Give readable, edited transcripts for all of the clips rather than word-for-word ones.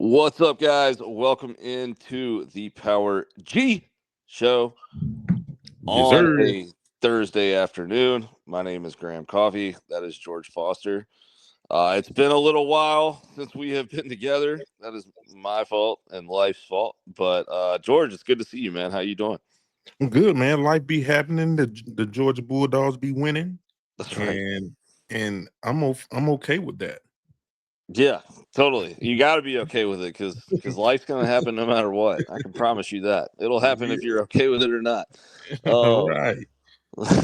What's up, guys? Welcome into the Power G show Yes, on sir. a Thursday afternoon. My name is Graham Coffey. That is George Foster. It's been a little while since we have been together. That is my fault and life's fault. But George, it's good to see you, man. How you doing? I'm good, man. Life be happening. The Georgia Bulldogs be winning, That's right. and I'm okay with that. Yeah, totally. You got to be okay with it because life's gonna happen no matter what. I can promise you that it'll happen if you're okay with it or not. Um, Right.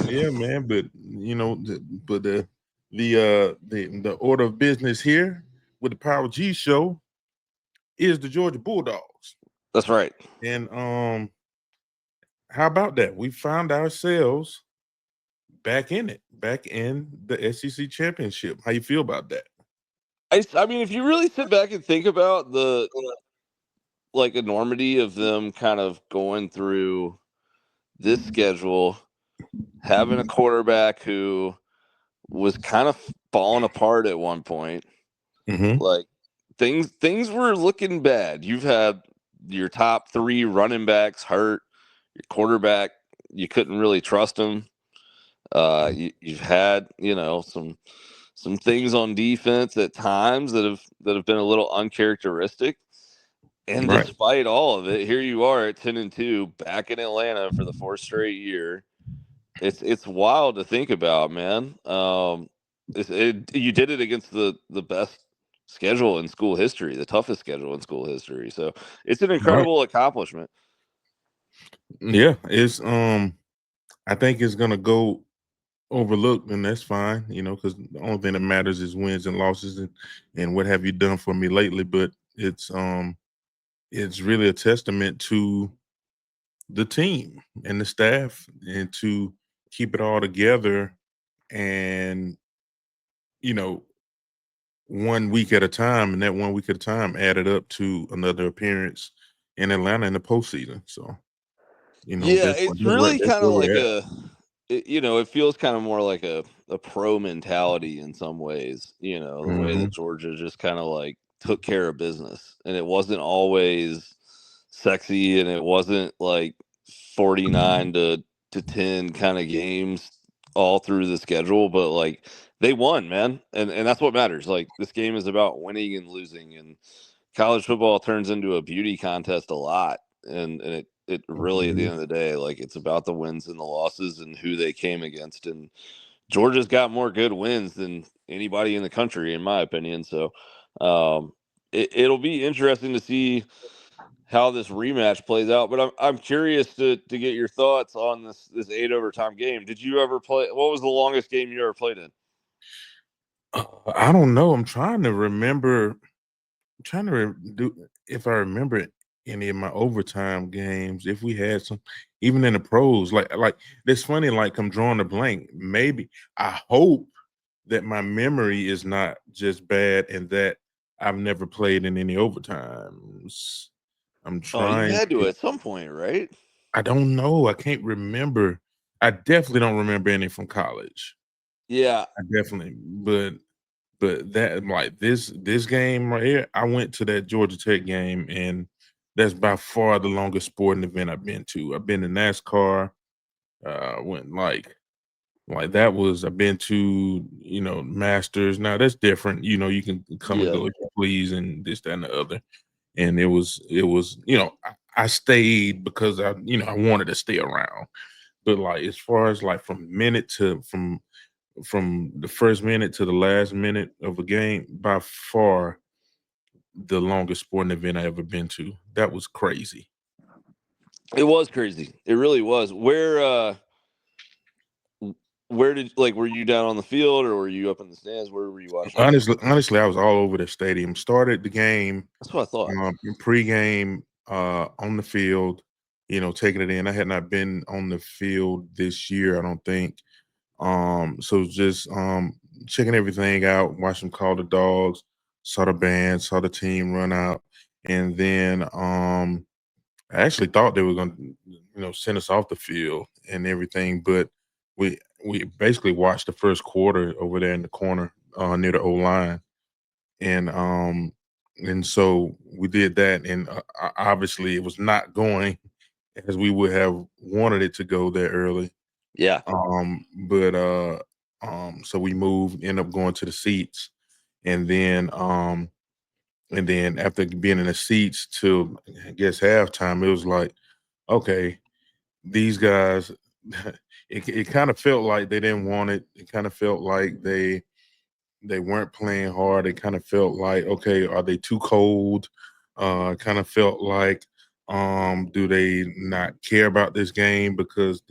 Yeah, man. But the order of business here with the Power G show is the Georgia Bulldogs, that's right. and how about that? We found ourselves back in the SEC championship. How you feel about that? I mean, if you really sit back and think about the like enormity of them kind of going through this schedule, having a quarterback who was kind of falling apart at one point, Mm-hmm. like things were looking bad. You've had your top three running backs hurt, your quarterback, you couldn't really trust him. You've had some things on defense at times that have been a little uncharacteristic. And Right. despite all of it, here you are at 10-2, back in Atlanta for the fourth straight year. It's wild to think about, man. You did it against the best schedule in school history, the toughest schedule in school history. So it's an Right. incredible accomplishment. Yeah, it's I think it's gonna go overlooked, and that's fine, because the only thing that matters is wins and losses, and what have you done for me lately. But it's really a testament to the team and the staff, and to keep it all together, and you know, 1 week at a time, and that 1 week at a time added up to another appearance in Atlanta in the postseason. So, Yeah, that's it's really that's kind where of like we're at. it feels kind of more like a pro mentality in some ways, the way Hmm. that Georgia just kind of like took care of business. And it wasn't always sexy, and it wasn't like 49 to 10 kind of games all through the schedule, but like they won, man. And that's what matters. Like this game is about winning and losing, and college football turns into a beauty contest a lot. And it really, at the Mhm. end of the day, like it's about the wins and the losses and who they came against. And Georgia's got more good wins than anybody in the country, in my opinion. So it'll be interesting to see how this rematch plays out. But I'm curious to get your thoughts on this 8 overtime game. Did you ever play? What was the longest game you ever played in? I don't know. I'm trying to remember. I'm trying to do if I remember any of my overtime games. If we had some, even in the pros, like it's funny. Like I'm drawing a blank. Maybe I hope that my memory is not just bad, and that I've never played in any overtimes. I'm Oh, you trying had to to. at some point, right? I don't know. I can't remember. I definitely don't remember any from college. Yeah. I definitely, but that like this game right here, I went to that Georgia Tech game, and that's by far the longest sporting event I've been to. I've been to NASCAR, went like that was I've been to, Masters. Now that's different. You can come and Yeah. go if you please, and this, that, and the other. And it was, I stayed because I wanted to stay around. But like as far as like from the first minute to the last minute of a game, by far the longest sporting event I ever been to. That was crazy. It was crazy. It really was. Where did like were you down on the field or were you up in the stands? Where were you watching this? Honestly, I was all over the stadium. Started the game, That's what I thought. pregame, on the field, taking it in. I had not been on the field this year, I don't think. So just checking everything out, watching Call the Dogs, saw the band, saw the team run out, and then I actually thought they were going to, send us off the field and everything, but we we basically watched the first quarter over there in the corner, near the O line, and And so we did that, and obviously it was not going as we would have wanted it to go there early. Yeah. But so we moved, ended up going to the seats, and then after being in the seats till I guess halftime, it was like, okay, these guys. It kind of felt like they didn't want it. It kind of felt like they weren't playing hard. It kind of felt like, okay, are they too cold? Kind of felt like, do they not care about this game because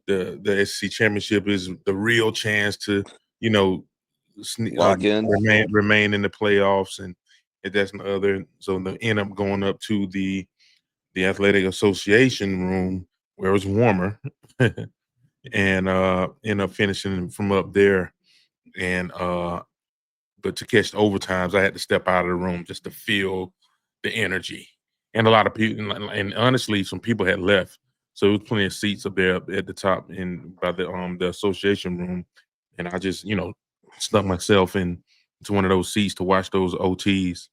the SEC championship is the real chance to, you know, Lock in. remain in the playoffs, and that's the other. So they end up going up to the athletic association room where it was warmer, and end up finishing from up there, and but to catch the overtimes, I had to step out of the room just to feel the energy. And a lot of people, and honestly, some people had left, so there was plenty of seats up there at the top in by the association room, and I just stuck myself in to one of those seats to watch those OTs.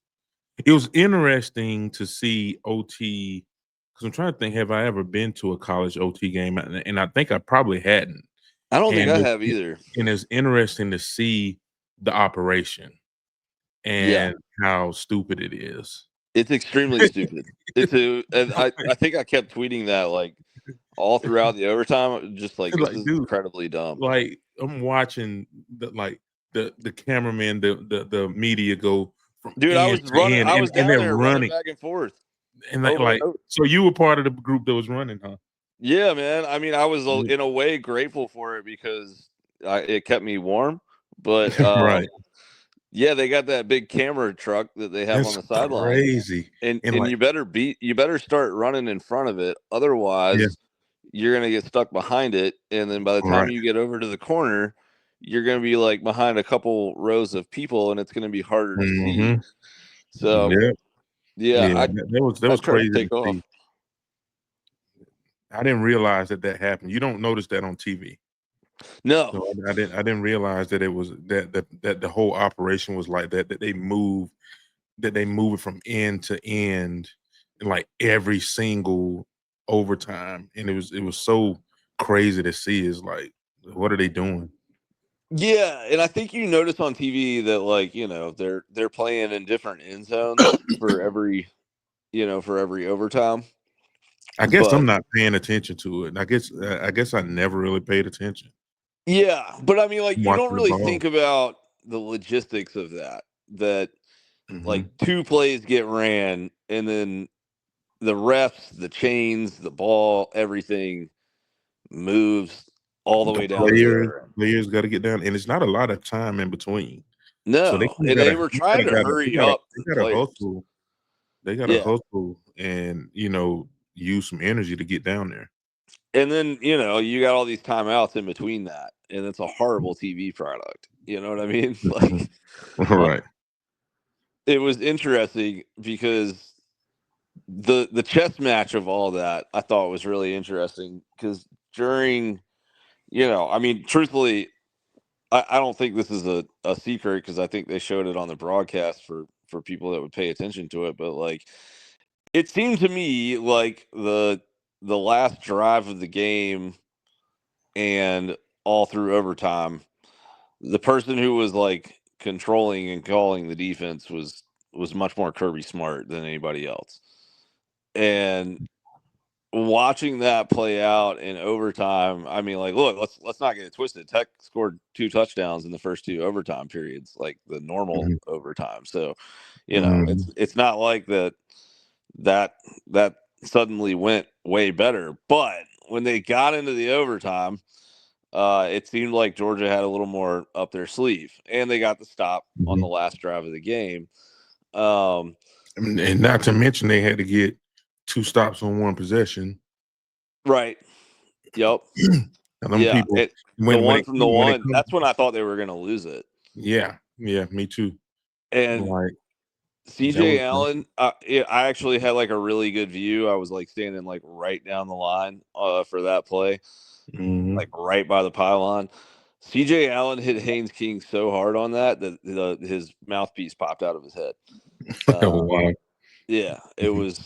It was interesting to see OT because I'm trying to think, have I ever been to a college OT game? And I think I probably hadn't. I don't think And I have either. it's interesting to see the operation Yeah. and how stupid it is. It's extremely stupid. And I think I kept tweeting that like all throughout the overtime, just like this Like, is dude, incredibly dumb. like I'm watching the cameraman, the media go from Dude, end to end, I was and down they're there running running, back and forth and over and over. so you were part of the group that was running, huh? Yeah, man. I mean, I was in a way grateful for it because it kept me warm. But Right. yeah, they got that big camera truck that they have on That's the sideline, crazy. And and like, you better start running in front of it, yeah, otherwise you're gonna get stuck behind it, and then by the time right. you get over to the corner, you're gonna be like behind a couple rows of people, and it's gonna be harder to see. Mm-hmm. So Yeah. yeah, Yeah. That I was tried to crazy to take off. see. I didn't realize that happened. You don't notice that on TV. No, So I didn't realize that it was that the whole operation was like that. That they move it from end to end, in like every single overtime, and it was so crazy to see. Is like, what are they doing? yeah, and I think you notice on TV that like they're playing in different end zones for every for every overtime, I guess I'm but not paying attention to it. I guess I never really paid attention. yeah, but I mean, like, you don't Watching the really ball. think about the logistics of that. That Hmm. like two plays get ran, and then the refs, the chains, the ball, everything moves all the The way down to the other end. players got to get down, and it's not a lot of time in between. So they No, kind of and got they to were trying to hurry up they the got to players. hustle. They got to Yeah, hustle and use some energy to get down there. and then you got all these timeouts in between that, and it's a horrible TV product. You know what I mean? Mhm. Like, uh, Right. it was interesting because the chess match of all that I thought was really interesting because during I mean, truthfully, I don't think this is a secret because I think they showed it on the broadcast for people that would pay attention to it, but like it seemed to me like the last drive of the game and all through overtime, the person who was like controlling and calling the defense was much more Kirby Smart than anybody else. And watching that play out in overtime, I mean, like, look, let's not get it twisted. Tech scored two touchdowns in the first two overtime periods, like the normal Mhm. overtime. So, Mhm. it's not like that that suddenly went way better. But when they got into the overtime, it seemed like Georgia had a little more up their sleeve, and they got the stop on the Mhm. last drive of the game. Um, And not to mention they had to get two stops on one possession. right. Yep. And them Yeah. people The when one from the it one, comes, that's when I thought they were going to lose it. yeah, yeah, me too. And Like that CJ was Allen, I actually had like a really good view. I was like standing like right down the line for that play, mhm. like right by the pylon. CJ Allen hit Haynes King so hard on that his mouthpiece popped out of his head. Oh, wow. Yeah, it was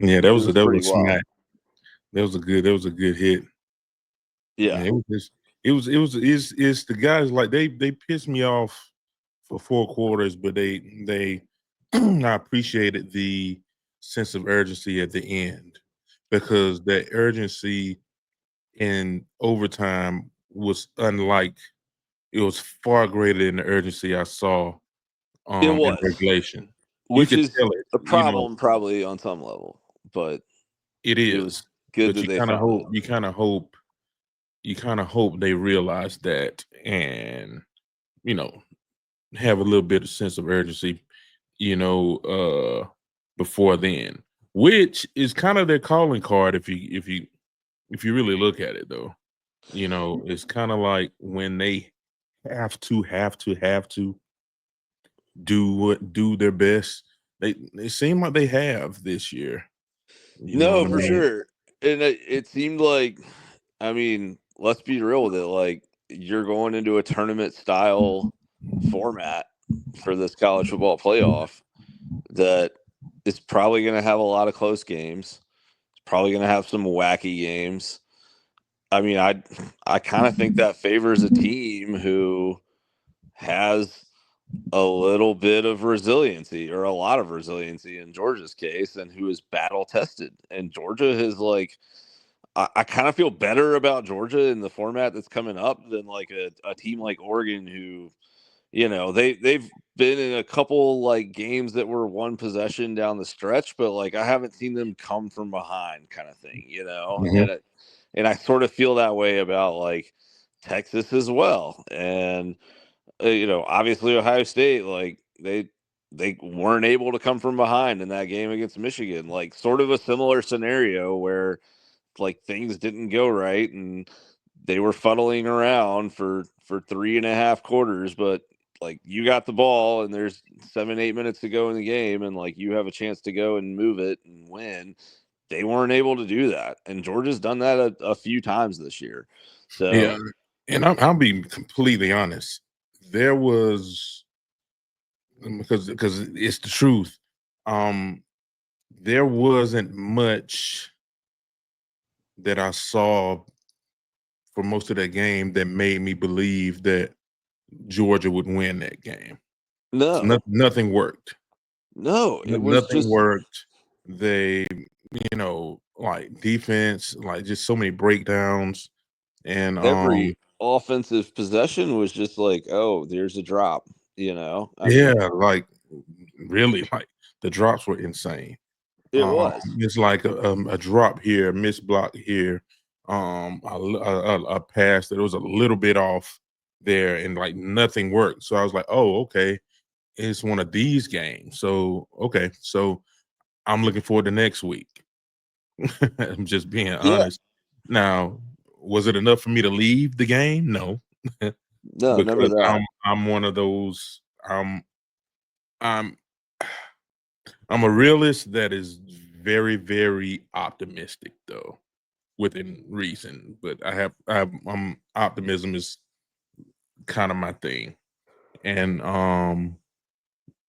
Yeah, it was that was pretty a wild. smack. That was a good hit. Yeah. Yeah, it was just it's the guys like they pissed me off for 4 quarters, but they I appreciated the sense of urgency at the end because that urgency in overtime was unlike it was far greater than the urgency I saw It in was, regulation. You which could is tell it, a you know, problem probably on some level, but it it was is. good But that they found it. you kind of hope they realize that and you know have a little bit of sense of urgency, you know, before then, which is kind of their calling card if you really look at it though. You know, it's kind of like when they have to do their best. They seem like they have this year. You know what No, I for mean? sure. And it seemed like, I mean, let's be real with it. Like, you're going into a tournament style format for this college football playoff that is probably going to have a lot of close games. It's probably going to have some wacky games. I mean, I kind of think that favors a team who has a little bit of resiliency or a lot of resiliency in Georgia's case and who is battle tested. And Georgia has like I kind of feel better about Georgia in the format that's coming up than like a team like Oregon who, they've been in a couple like games that were one possession down the stretch, but like I haven't seen them come from behind kind of thing, Mhm. and I sort of feel that way about like Texas as well. And obviously Ohio State, like they weren't able to come from behind in that game against Michigan. Like sort of a similar scenario where like things didn't go right and they were fuddling around for 3.5 quarters, but like you got the ball and there's 7-8 minutes to go in the game and like you have a chance to go and move it and win. They weren't able to do that, and Georgia's done that a few times this year. Yeah, So and I'll be completely honest. There was because it's the truth. Um, there wasn't much that I saw for most of that game that made me believe that Georgia would win that game. no, Nothing worked. no, it was Nothing just worked. They, like defense, like just so many breakdowns, and every offensive possession was just like, oh, there's a drop. I yeah, mean, like really, like the drops were insane. it was. It's like a drop here, a missed block here, a pass that was a little bit off there, and like nothing worked. So I was like, oh, okay, it's one of these games. So okay, so I'm looking forward to next week. I'm just being Yeah, honest. Now, was it enough for me to leave the game? No, no, never because that. I'm one of those. I'm I'm a realist that is very, very optimistic, though, within reason. But I'm optimism is kind of my thing, and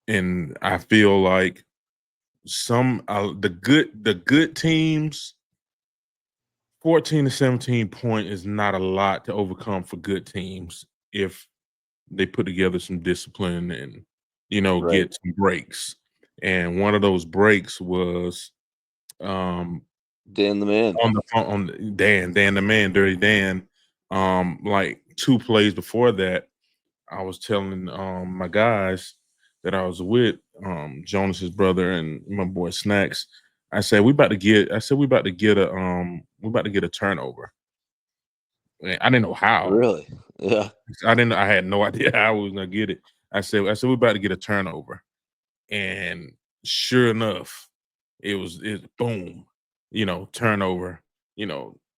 and I feel like the good teams 14 to 17 point is not a lot to overcome for good teams if they put together some discipline and Right. get some breaks. And one of those breaks was um Dan the man. on the phone on Dan the man, Dirty Dan. Like 2 plays before that, I was telling my guys that I was with, Jonas's brother and my boy Snacks. I said we about to get a turnover. And I didn't know how. Really? Yeah. I had no idea how we was gonna get it. I said we're about to get a turnover. And sure enough, it boom, turnover,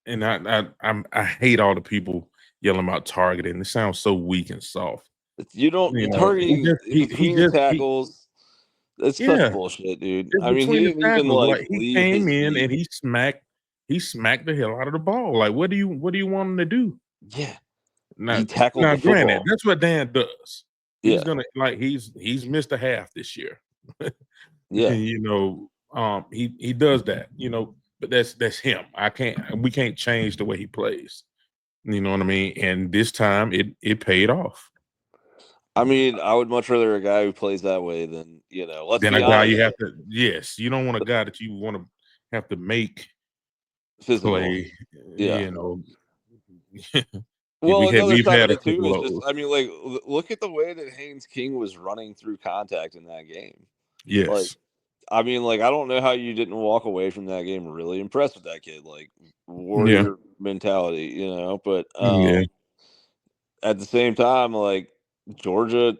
and I hate all the people yelling about targeting. It sounds so weak and soft. You don't targeting He between the just he tackles. That's such yeah, bullshit, dude. just I mean, he between the didn't even tackles. like Like he leave came his in feet. and he smacked the hell out of the ball. Like what do you want him to do? Yeah. Now, he tackled now, the granted, football. that's what Dan does. He's Yeah, gonna like he's missed a half this year. yeah. He does that. But that's him. We can't change the way he plays. You know what I mean? And this time it paid off. I mean, I would much rather a guy who plays that way than Let's Then be a guy honest, you have to, yes, you don't want a guy that you want to have to make physical. play. Yeah. You know, Well, another we've side of had a it too couple is of just, those. I mean, like, look at the way that Haynes King was running through contact in that game. Like, Yes. I mean, like, I don't know how you didn't walk away from that game really impressed with that kid, like Yeah. warrior mentality, But Yeah. at the same time, like Georgia,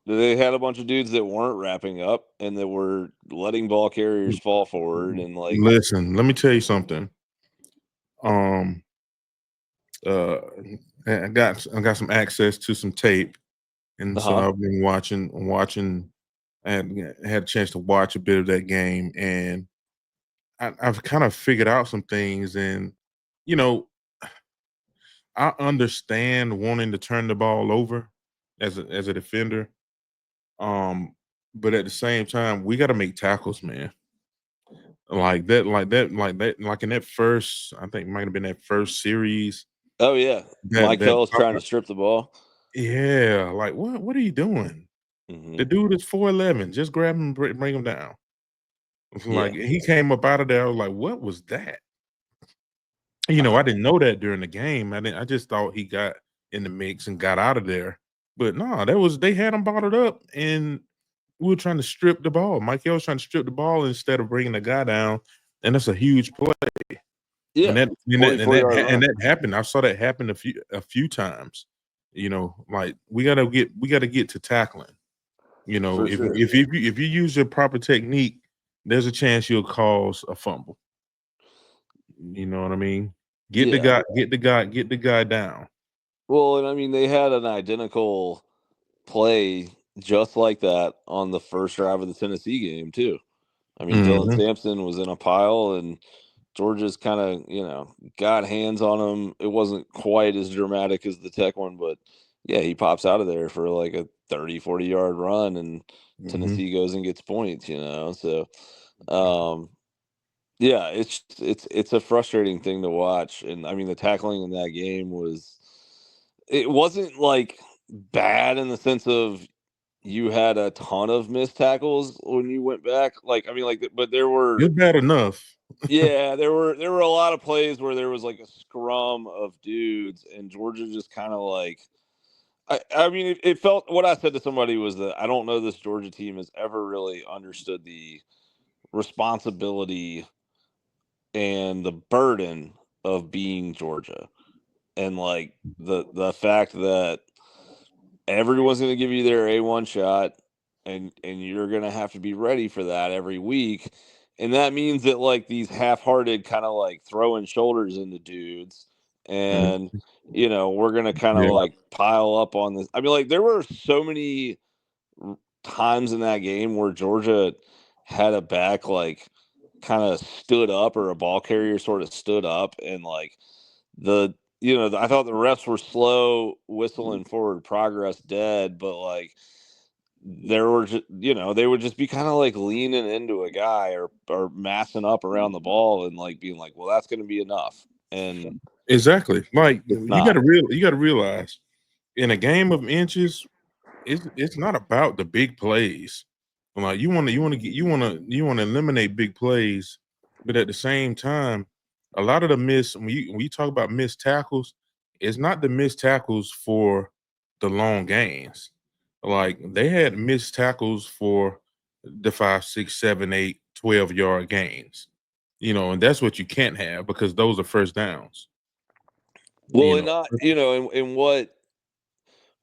they had a bunch of dudes that weren't wrapping up and that were letting ball carriers fall forward, and like, Listen, let me tell you something. Um, uh, I got some access to some tape, and so uh-huh, I've been watching. I had a chance to watch a bit of that game, and I've kind of figured out some things. And you know, I understand wanting to turn the ball over as a defender, but at the same time, we got to make tackles, man. Like in that first, I think it might have been that first series. oh yeah, That Mike that Hill's trying to strip the ball. Yeah, like what are you doing? Hmm. The dude is 4'11". Just grab him, bring him down. Yeah, Like he came up out of there. I was like, what was that? I uh, didn't know that during the game. I just thought he got in the mix and got out of there. But no, they had him bottled up, and we were trying to strip the ball. Mike Hill was trying to strip the ball instead of bringing the guy down, and that's a huge play. And yeah, that and that and 24-yard that and run. that happened. I saw that happen a few times. Like we got to get to tackling. For If sure. if you use your proper technique, there's a chance you'll cause a fumble. You know what I mean? Get the Yeah. guy, get the guy down. Well, and I mean, they had an identical play just like that on the first drive of the Tennessee game too. I mean, Dylan Mhm, Sampson was in a pile, and Georgia's kind of, got hands on him. It wasn't quite as dramatic as the Tech one, but yeah, he pops out of there for like a 30-40 yard run, and mhm. Tennessee goes and gets points. So, um, yeah, it's a frustrating thing to watch. And I mean, the tackling in that game it wasn't like bad in the sense of you had a ton of missed tackles when you went back. Like, I mean, like, but there were, You're bad enough. yeah, there were a lot of plays where there was like a scrum of dudes, and Georgia just kind of like, I mean, it felt, what I said to somebody was that I don't know this Georgia team has ever really understood the responsibility and the burden of being Georgia, and like the fact that everyone's going to give you their A1 shot, and you're going to have to be ready for that every week. And that means that like these half-hearted kind of like throwing shoulders into dudes, Mhm. and we're going to kind of Yeah. like pile up on this. I mean, like, there were so many r- times in that game where Georgia had a back like kind of stood up, or a ball carrier sort of stood up, and like the I thought the refs were slow whistling forward progress dead, but like there were just, they would just be kind of like leaning into a guy, or massing up around the ball, and like being like, well, that's going to be enough, and Exactly. Like it's you not. got to realize in a game of inches, it's not about the big plays. Like you want to eliminate big plays, but at the same time, a lot of the when you talk about missed tackles, it's not the missed tackles for the long gains. Like they had missed tackles for the 5, 6, 7, 8, 12 yard gains. And that's what you can't have because those are first downs. Well, You and know. not, and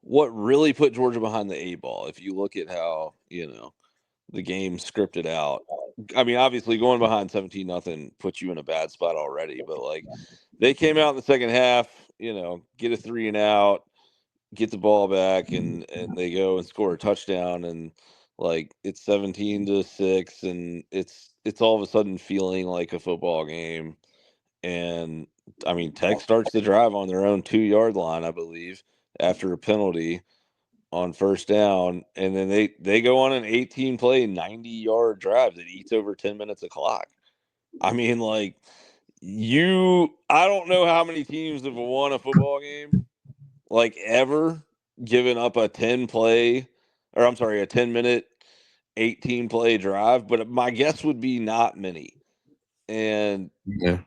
what really put Georgia behind the eight ball, if you look at how the game scripted out. I mean, obviously going behind 17-0 puts you in a bad spot already, but like they came out in the second half, get a 3-and-out, get the ball back, and they go and score a touchdown, and like it's 17-6, and it's all of a sudden feeling like a football game. And I mean, Tech starts the drive on their own 2 yard line, I believe, after a penalty on first down, and then they go on an 18 play 90-yard drive that eats over 10 minutes of clock. I mean, like, I don't know how many teams have won a football game like ever given up a 10 play, or I'm sorry, a 10-minute 18 play drive, but my guess would be not many. And Yeah.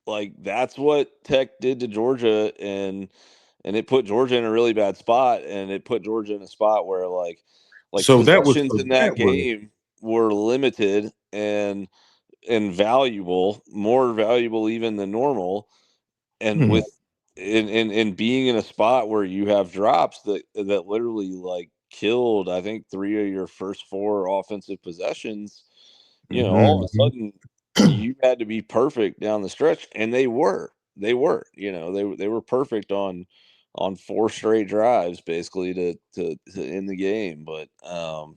like, that's what Tech did to Georgia, and it put Georgia in a really bad spot, and it put Georgia in a spot where like So possessions in that game were limited and valuable, more valuable even than normal. And hmm, with in being in a spot where you have drops that literally like killed, I think, three of your first four offensive possessions, all of a mhm. sudden you had to be perfect down the stretch, and they were perfect on four straight drives basically to end the game. But So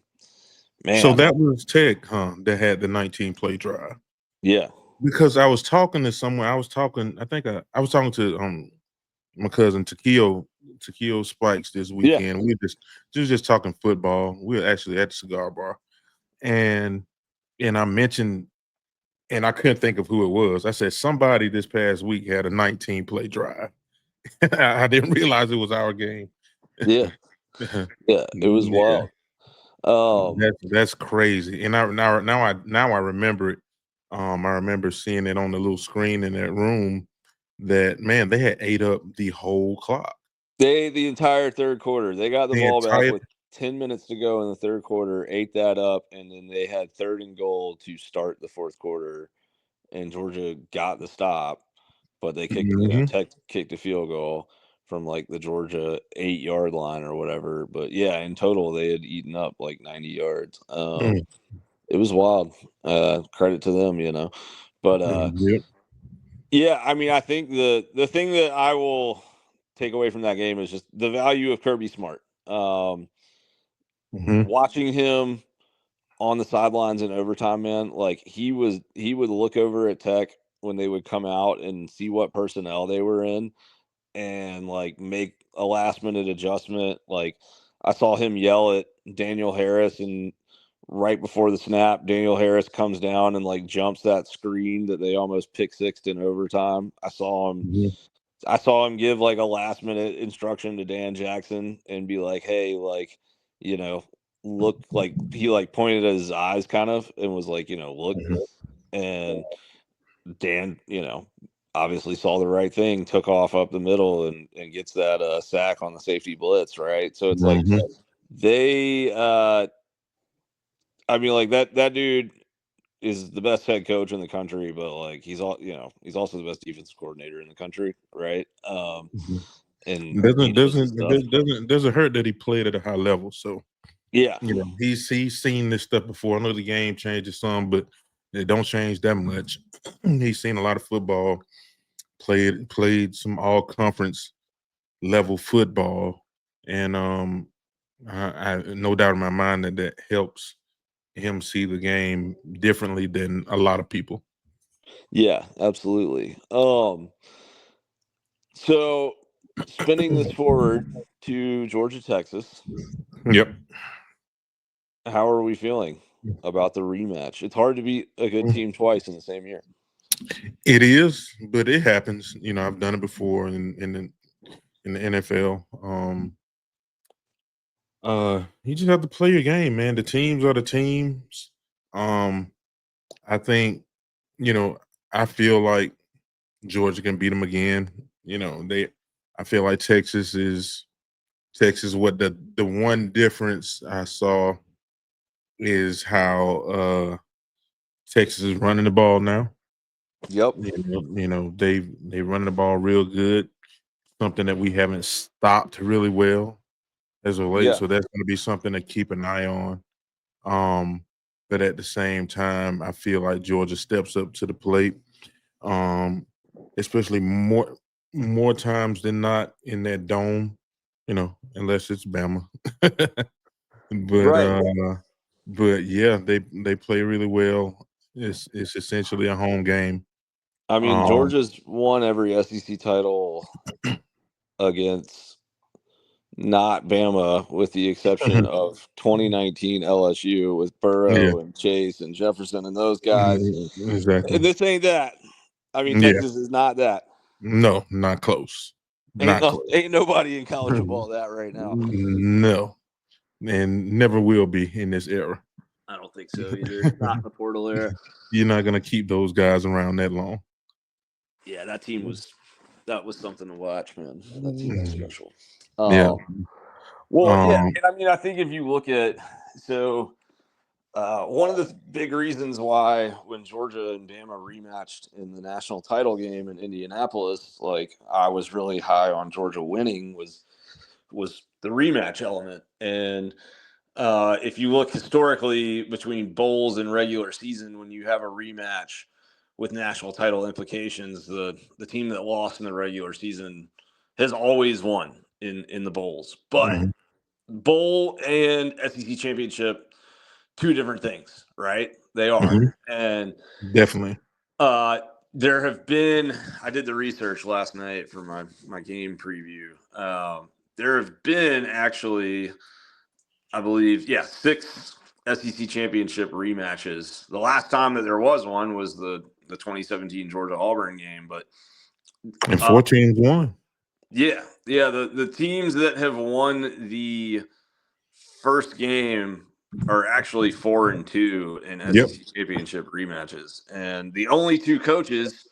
man, that was Tech, huh? That had the 19 play drive. yeah, Because I was talking to someone. I was talking to my cousin Takio Spikes this yeah, weekend. We were just talking football. We were actually at the cigar bar, and I mentioned, and I couldn't think of who it was. I said somebody this past week had a 19 play drive. I didn't realize it was our game. yeah, yeah. It was Yeah, wild. Um, that's crazy. And now I remember it. I remember seeing it on the little screen in that room. That man, they had ate up the whole clock. the entire third quarter, they got the The ball back entire with 10 minutes to go in the third quarter, ate that up, and then they had third and goal to start the fourth quarter, and Georgia got the stop, but they Mhm. Tech kicked a field goal from like the Georgia 8 yard line or whatever. But yeah, in total they had eaten up like 90 yards. Mm, It was wild. Credit to them. But yep. yeah, I mean, I think the thing that I will take away from that game is just the value of Kirby Smart. Mhm. Watching him on the sidelines in overtime, man, like he would look over at Tech when they would come out and see what personnel they were in, and like make a last minute adjustment. Like, I saw him yell at Daniel Harris, and right before the snap, Daniel Harris comes down and like jumps that screen that they almost pick sixed in overtime. Mhm. I saw him give like a last minute instruction to Dan Jackson and be like, "Hey, like, you know, look," like he like pointed at his eyes kind of and was like, "Look." Mhm. And Dan, obviously saw the right thing, took off up the middle and gets that sack on the safety blitz, right? So it's like Mhm. they I mean, like, that dude is the best head coach in the country, but like he's also the best defensive coordinator in the country, right? Mhm. And he Doesn't knows his doesn't stuff. doesn't hurt that he played at a high level. So Yeah. he's seen this stuff before. I know the game changes some, but it don't change that much. He's seen a lot of football. Played some all conference level football, and I no doubt in my mind that helps him see the game differently than a lot of people. Yeah, absolutely. So spinning this forward to Georgia, Texas, Yep. how are we feeling about the rematch? It's hard to beat a good team twice in the same year. It is, but it happens. I've done it before in the NFL. You just have to play your game, man. The teams are the teams. Um, I think, you know, I feel like Georgia can beat them again. I feel like Texas. What the one difference I saw is how Texas is running the ball now. Yep. They running the ball real good. Something that we haven't stopped really well as of late. Yeah. So that's going to be something to keep an eye on. Um, but at the same time, I feel like Georgia steps up to the plate, um, especially more times than not in that dome. Unless it's Bama. but Right. uh, but yeah, they play really well. It's essentially a home game. I mean, Um, Georgia's won every SEC title against not Bama, with the exception of 2019 LSU with yeah, Burrow and Chase and Jefferson and those guys. And exactly. this ain't that. I mean, Yeah, Texas is not that. no, not close. Not close. Ain't nobody in college football that right now. No, and never will be in this era. I don't think so either. Not in the portal era. You're not gonna keep those guys around that long. Yeah, that was something to watch, man. That team was special. Yeah. Well, yeah, Um. and I mean, I think if you look at so one of the big reasons why when Georgia and Bama rematched in the national title game in Indianapolis, like I was really high on Georgia winning was the rematch element. And if you look historically between bowls and regular season, when you have a rematch with national title implications, the team that lost in the regular season has always won in the bowls. But Mhm. bowl and SEC championship, two different things, right? They are. Mhm. And Definitely. uh, there have been, I did the research last night for my game preview. There have been actually, I believe, yeah, 6 SEC championship rematches. The last time that there was one was the 2017 Georgia Auburn game, but And uh, 14 won. yeah, the teams that have won the first game are actually 4-2 in Yep. SEC championship rematches, and the only two coaches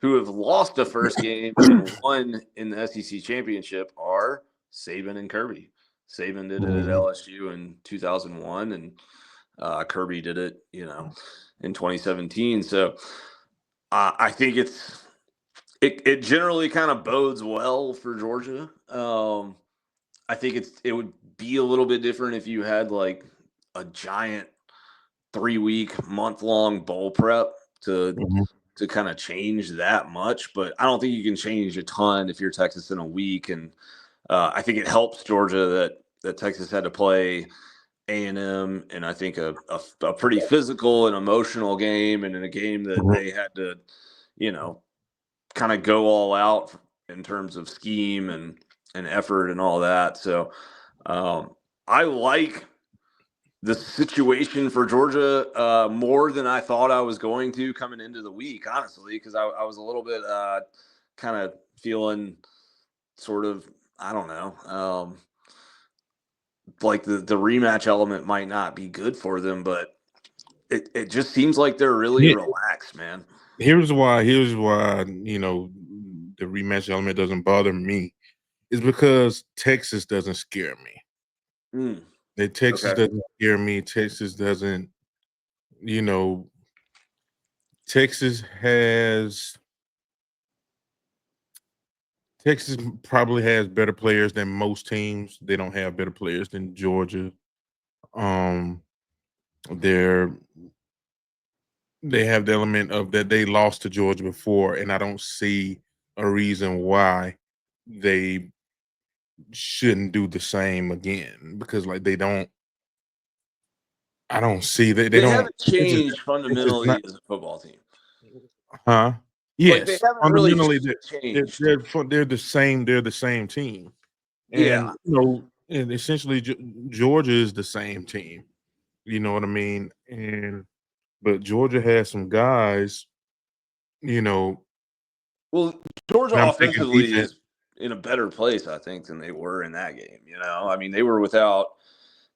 who have lost a first game and won in the SEC championship are Saban and Kirby. Saban did it at Mhm. LSU in 2001, and Kirby did it, in 2017. So I think it generally kind of bodes well for Georgia. I think it would be a little bit different if you had like a giant 3-week, month-long bowl prep to Mhm. to kind of change that much. But I don't think you can change a ton if you're Texas in a week. And I think it helps Georgia that Texas had to play A&M, and I think a pretty physical and emotional game, and in a game that Mhm. they had to, you know, kind of go all out in terms of scheme and effort and all that. So um, I like the situation for Georgia more than I thought I was going to coming into the week, honestly, because I was a little bit kind of feeling sort of, I don't know, like the rematch element might not be good for them, but it just seems like they're really Here- relaxed, man. Here's why the rematch element doesn't bother me. Is because Texas doesn't scare me. Mm, Texas okay. doesn't scare me. Texas doesn't, you know, Texas has Texas probably has better players than most teams. They don't have better players than Georgia. Um, they're they have the element of that they lost to Georgia before, and I don't see a reason why they shouldn't do the same again because like they don't. I don't see that they They don't. haven't Texas, changed Texas not, fundamentally as a football team. huh? Like they Yes, haven't really fundamentally changed. they're the same. They're the same team, and Yeah. and essentially Georgia is the same team. You know what I mean? And but Georgia has some guys. You know, Well, Georgia and I'm thinking offensively defense. is in a better place, I think, than they were in that game. I mean, they were without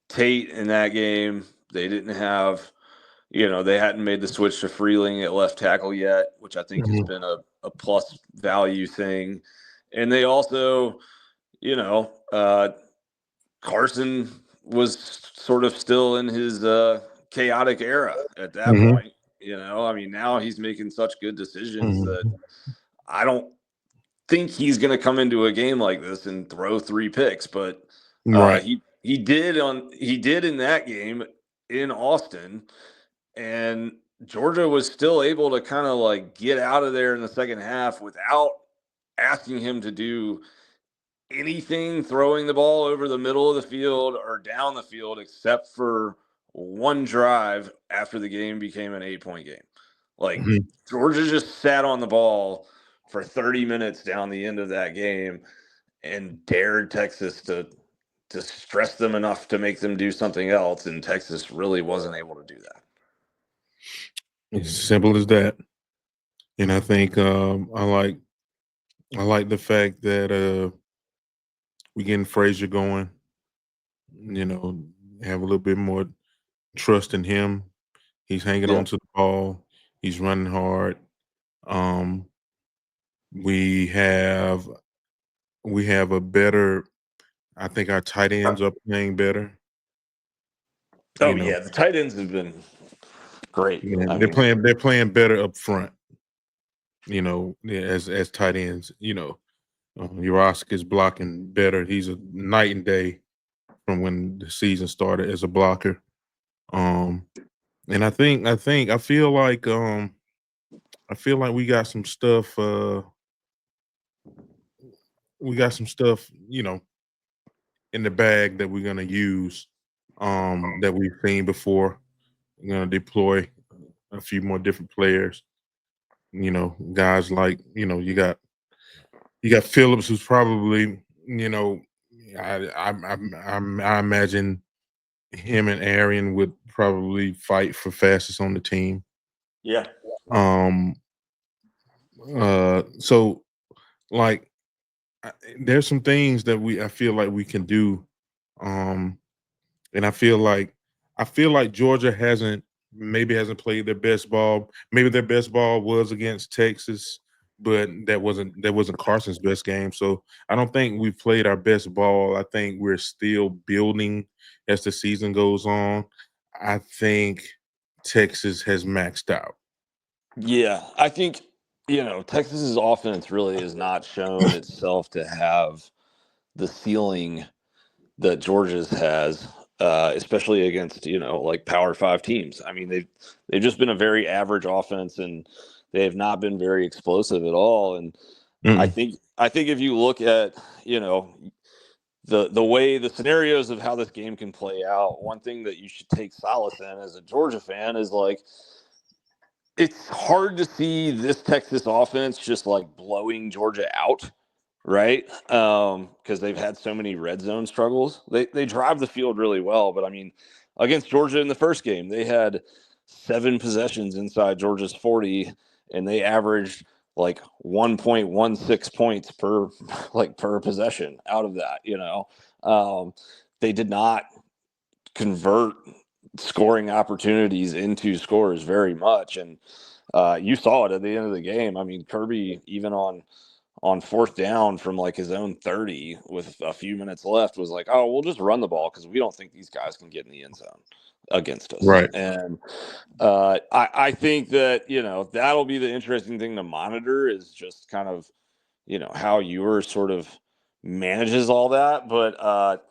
Tate in that game. They didn't have, they hadn't made the switch to Freeling at left tackle yet, which I think has Mhm, been a plus value thing. And they also, Carson was sort of still in his chaotic era at that mhm, point. I mean, now he's making such good decisions that mhm. I don't think he's going to come into a game like this and throw 3 picks, but Right. he did in that game in Austin, and Georgia was still able to kind of like get out of there in the second half without asking him to do anything throwing the ball over the middle of the field or down the field except for one drive after the game became an 8-point game. Like Mhm. Georgia just sat on the ball for 30 minutes down the end of that game and dared Texas to stress them enough to make them do something else, and Texas really wasn't able to do that. It's as simple as that. And I think I like the fact that we getting Frazier going. You know, have a little bit more trust in him. He's hanging Yeah. on to the ball. He's running hard. Um, we have a better. I think our tight ends are playing better. Oh You know, yeah, the tight ends have been great. yeah, I they're mean, playing better up front. You know, yeah, as tight ends. You know, Urask is blocking better. He's a night and day from when the season started as a blocker. Um, and I feel like we got some stuff. We got some stuff. You know, in the bag that we're gonna use. That we've seen before. We're gonna deploy a few more different players. You know, guys like you got Phillips, who's probably I imagine him and Arian would probably fight for fastest on the team. yeah. Um, so like there's some things that I feel like we can do. Um, and I feel like Georgia hasn't played their best ball. Maybe their best ball was against Texas, but that wasn't Carson's best game. So I don't think we've played our best ball. I think we're still building as the season goes on. I think Texas has maxed out. Yeah, I think Texas's offense really has not shown itself to have the ceiling that Georgia's has, especially against like Power Five teams. I mean, they've just been a very average offense, and they have not been very explosive at all. And Mm-mm. I think if you look at the way the scenarios of how this game can play out, one thing that you should take solace in as a Georgia fan is like it's hard to see this Texas offense just like blowing Georgia out, right? Because they've had so many red zone struggles. They drive the field really well, but I mean, against Georgia in the first game, they had 7 possessions inside Georgia's 40, and they averaged like 1.16 points per per possession out of that. They did not convert scoring opportunities into scores very much, and you saw it at the end of the game. I mean, Kirby, even on fourth down from like his own 30 with a few minutes left, was like, oh, we'll just run the ball because we don't think these guys can get in the end zone against us. Right. And I think that that'll be the interesting thing to monitor, is just kind of how Ewers sort of manages all that. But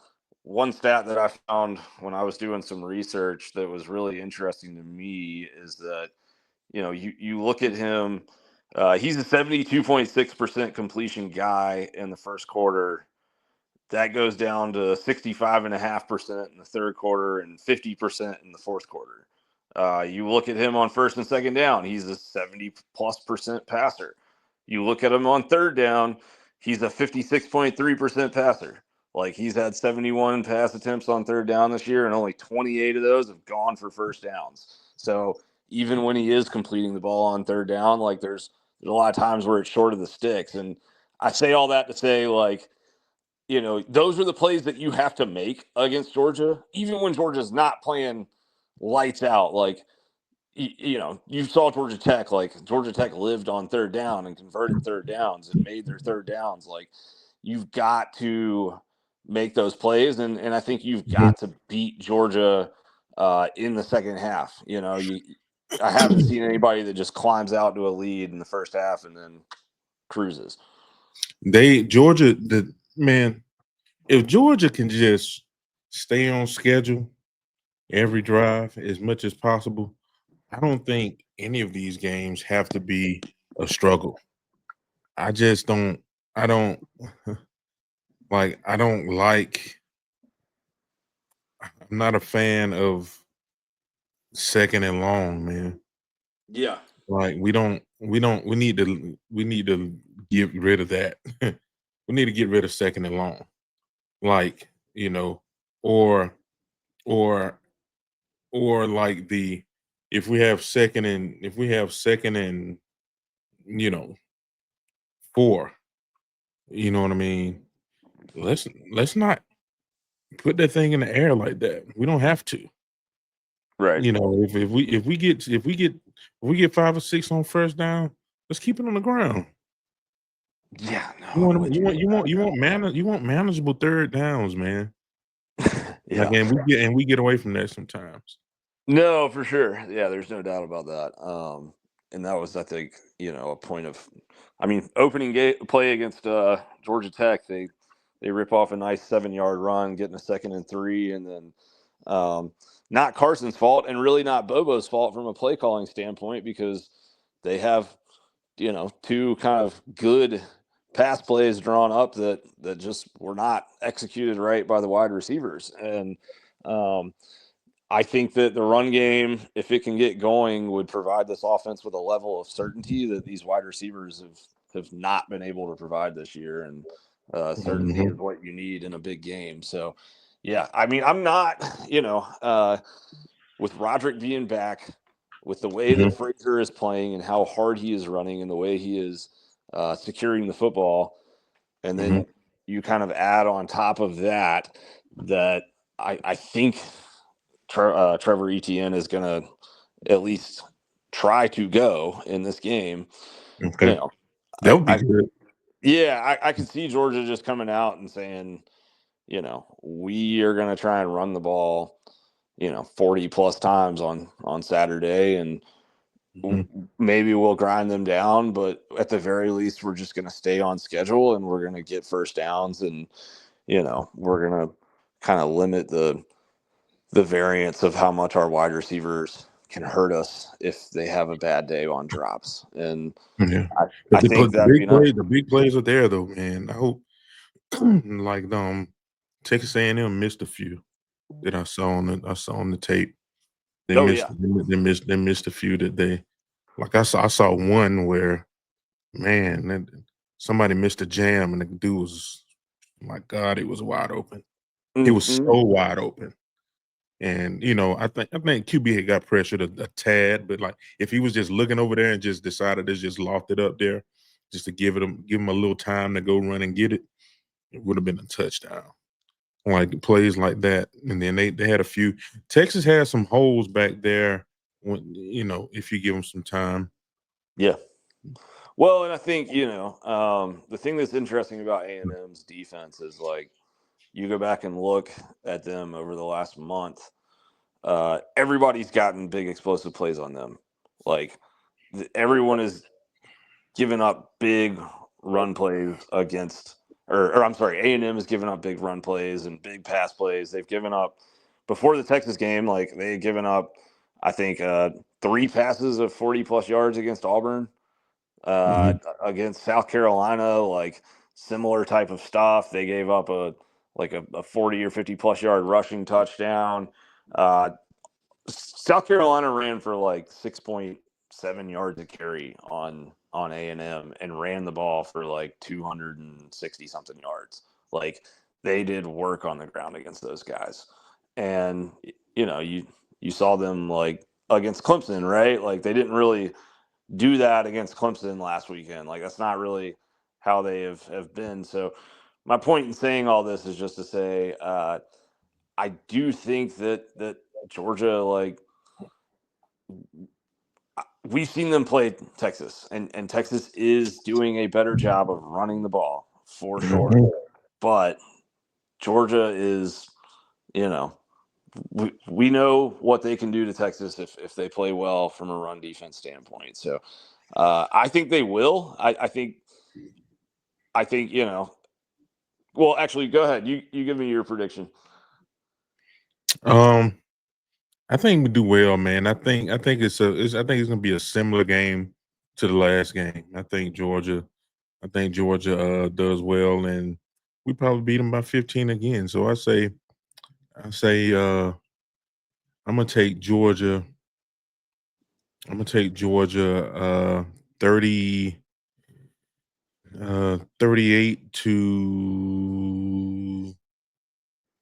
one stat that I found when I was doing some research that was really interesting to me is that you look at him. He's a 72.6% completion guy in the first quarter. That goes down to 65.5% in the third quarter and 50% in the fourth quarter. You look at him on first and second down, he's a 70+% passer. You look at him on third down, he's a 56.3% passer. Like, he's had 71 pass attempts on third down this year, and only 28 of those have gone for first downs. So even when he is completing the ball on third down, like there's a lot of times where it's short of the sticks. And I say all that to say, like, those are the plays that you have to make against Georgia, even when Georgia's not playing lights out. Like, you saw Georgia Tech. Like, Georgia Tech lived on third down and converted third downs and made their third downs. Like, you've got to make those plays, and I think you've Mhm. got to beat Georgia in the second half. I haven't seen anybody that just climbs out to a lead in the first half and then cruises. Georgia, the man, if Georgia can just stay on schedule every drive as much as possible, I don't think any of these games have to be a struggle. I just don't. I don't like. I don't like. I'm not a fan of second and long, man. Yeah. Like we need to get rid of that. We need to get rid of second and long. Like, or or like the if we have second and, you know, 4, you know what I mean? Let's not put that thing in the air like that. We don't have to. Right. If we get 5 or 6 on first down, let's keep it on the ground. Yeah, no, I'm with you. You want manageable third downs, man. Like, Yeah. and we get away from that sometimes. No, for sure. Yeah, there's no doubt about that. And that was, I think, a point of, I mean, opening play against Georgia Tech. They rip off a nice 7-yard run, getting a 2nd and 3, and then not Carson's fault, and really not Bobo's fault from a play calling standpoint, because they have, two kind of good pass plays drawn up that just were not executed right by the wide receivers. And um, I think that the run game, if it can get going, would provide this offense with a level of certainty that these wide receivers have not been able to provide this year. And certainty is Mhm, what you need in a big game. So, yeah, I mean, I'm not, with Roderick being back, with the way that mhm, Frazier is playing and how hard he is running and the way he is securing the football, and mhm, then you kind of add on top of that that I think Trevor Etienne is going to at least try to go in this game. You okay. know, That I, would be I good. yeah, I could see Georgia just coming out and saying, we are going to try and run the ball, 40 plus times on Saturday, and Mhm, maybe we'll grind them down, but at the very least, we're just going to stay on schedule and we're going to get first downs, and we're going to kind of limit the variance of how much our wide receivers can hurt us if they have a bad day on drops. And yeah. I think that'd be nice. The big plays are there though, man. I hope like Texas A&M missed a few that I saw on the tape. Oh yeah. They missed a few that they like I saw one where, man, somebody missed a jam and the dude was, my God, it was wide open. He was Hmm. so wide open. And I think QB had got pressured a tad, but like if he was just looking over there and just decided to just loft it up there, just to give him a little time to go run and get it, it would have been a touchdown. Like plays like that, and then they had a few. Texas had some holes back there when if you give them some time. Yeah. Well, and I think the thing that's interesting about A&M's defense is, like, you go back and look at them over the last month. Everybody's gotten big explosive plays on them. Like, everyone is given up big run plays against, or I'm sorry, A&M has given up big run plays and big pass plays. They've given up, before the Texas game, like, they had given up, I think, 3 passes of 40 plus yards against Auburn. Uh, Mhm, Against South Carolina, like, similar type of stuff. They gave up a 40 or 50 plus yard rushing touchdown. Uh, South Carolina ran for like 6.7 yards a carry on A&M and ran the ball for like 260 something yards. Like, they did work on the ground against those guys. And you saw them, like, against Clemson, right? Like, they didn't really do that against Clemson last weekend. Like, that's not really how they have been. So my point in saying all this is just to say, I do think that Georgia, like, we've seen them play Texas, and Texas is doing a better job of running the ball for sure. mhm. But Georgia is, you know, we know what they can do to Texas if they play well from a run defense standpoint. So I think they will. I think Well, actually, go ahead. You give me your prediction. Um, I think we do well, man. I think it's gonna be a similar game to the last game. I think Georgia does well, and we probably beat them by 15 again. So I say I'm gonna take Georgia I'm gonna take Georgia 30 38 to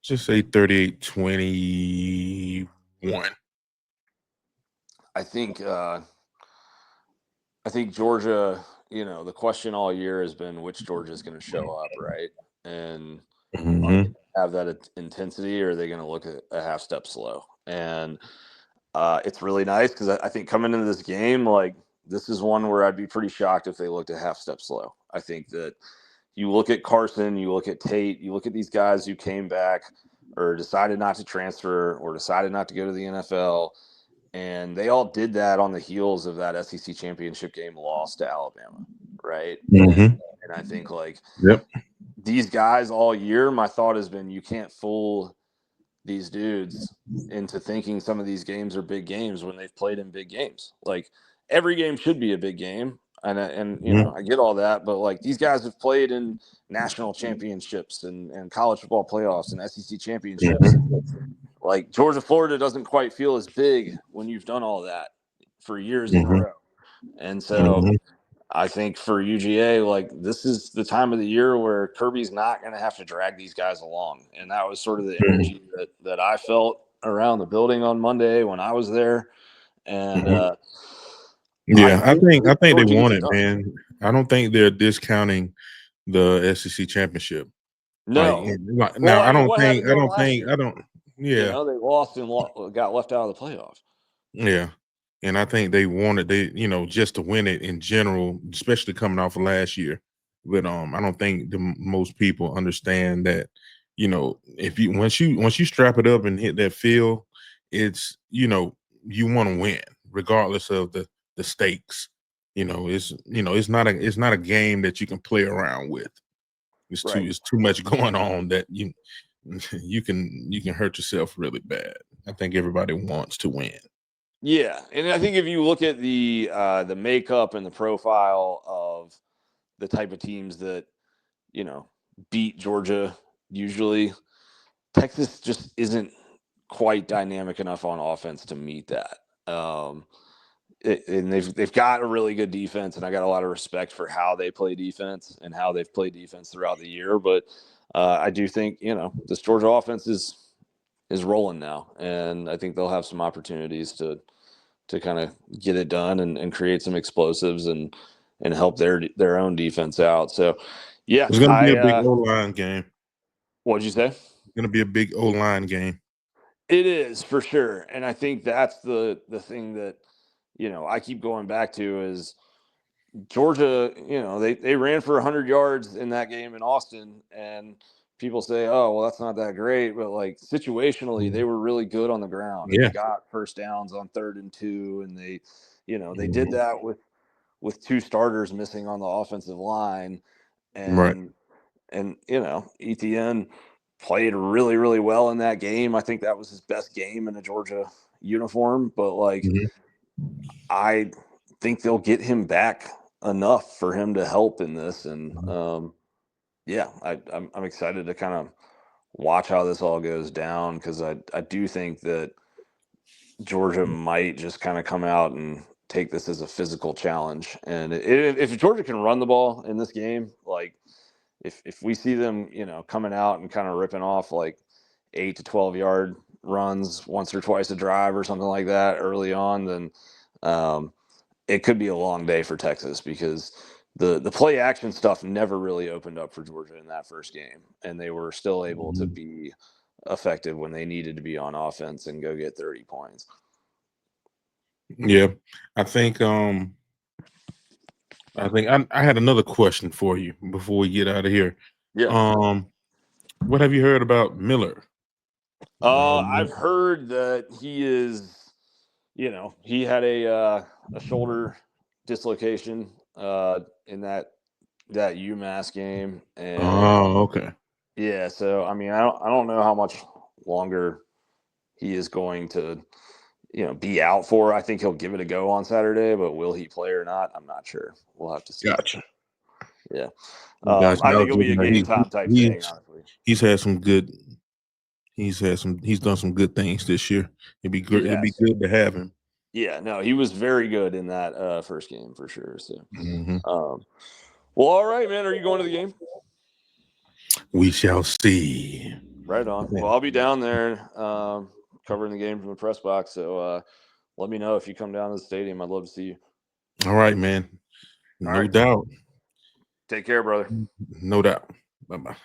just say 38-21. I think Georgia, the question all year has been which Georgia is going to show up, right? And are they Mm-hmm. going to have that intensity, or are they going to look a half step slow? And it's really nice because I think coming into this game, like this is one where I'd be pretty shocked if they looked a half step slow. I think that you look at Carson, you look at Tate, you look at these guys who came back or decided not to transfer or decided not to go to the NFL, and they all did that on the heels of that SEC championship game loss to Alabama, right? And Mm-hmm. and I think like Yep. these guys all year, my thought has been you can't fool these dudes into thinking some of these games are big games when they've played in big games. Like every game should be a big game, and Mm-hmm. I get all that, but like these guys have played in national championships and college football playoffs and SEC championships, and Mm-hmm. like Georgia Florida doesn't quite feel as big when you've done all that for years in a Mm-hmm. row. And so Mm-hmm. I think for UGA, like this is the time of the year where Kirby's not going to have to drag these guys along, and that was sort of the energy that I felt around the building on Monday when I was there. And Mm-hmm. I Yeah, think I think they Georgia gets want it it, done. man. I don't think they're discounting the SEC championship. Like No, well, now, I mean, what happened to them last I year? don't. Yeah, They lost and got left out of the playoffs. yeah, and I think they wanted just to win it in general, especially coming off of last year. But I don't think most people understand that. If you once you strap it up and hit that field, it's you want to win regardless of the stakes. It's not a game that you can play around with. Right. It's too much going on that you can hurt yourself really bad. I think everybody wants to win. Yeah, and I think if you look at the makeup and the profile of the type of teams that you know beat Georgia, usually Texas just isn't quite dynamic enough on offense to meet that. And they've got a really good defense, and I got a lot of respect for how they play defense and how they've played defense throughout the year. But I do think this Georgia offense is rolling now, and I think they'll have some opportunities to kind of get it done and create some explosives and help their own defense out. So, yeah, It's going to be a big O-line game. what'd you say? It's going to be a big O-line game. It is for sure, and I think that's the thing that I keep going back to is Georgia. They ran for 100 yards in that game in Austin, and people say, "Oh, well, that's not that great," but like situationally, they Mhm. were really good on the ground, and they Yeah. got first downs on 3rd and 2, and they did Mhm. that with two starters missing on the offensive line, Right. and ETN played really really well in that game. I think that was his best game in a Georgia uniform, but like Mhm. I think they'll get him back enough for him to help in this, and Mhm. yeah, I'm excited to kind of watch how this all goes down because I do think that Georgia might just kind of come out and take this as a physical challenge. And if Georgia can run the ball in this game, like if we see them, coming out and kind of ripping off like 8 to 12 yard runs once or twice a drive or something like that early on, then um, it could be a long day for Texas because the play action stuff never really opened up for Georgia in that first game, and they were still able to Mhm. be effective when they needed to be on offense and go get 30 points. Yeah. I think I had another question for you before we get out of here. Yeah. Um, what have you heard about Miller? I've heard that he is, he had a shoulder dislocation in that UMass game, and Oh, okay. yeah, so I mean, I don't know how much longer he is going to, be out for. I think he'll give it a go on Saturday, but will he play or not? I'm not sure. We'll have to see. Gotcha. Yeah, Gotcha. I I think was it'll be a looking at game time type thing, honestly. he's had some good he's done some good things this year. He It'd be has. good to have him. Yeah, no, he was very good in that first game for sure. So, Mhm. well, all right, man. Are you going to the game? We shall see. Right on. Yeah. Well, I'll be down there covering the game from the press box. So let me know if you come down to the stadium. I'd love to see you. All right, man. All No right. doubt. Take care, brother. No doubt. Bye-bye.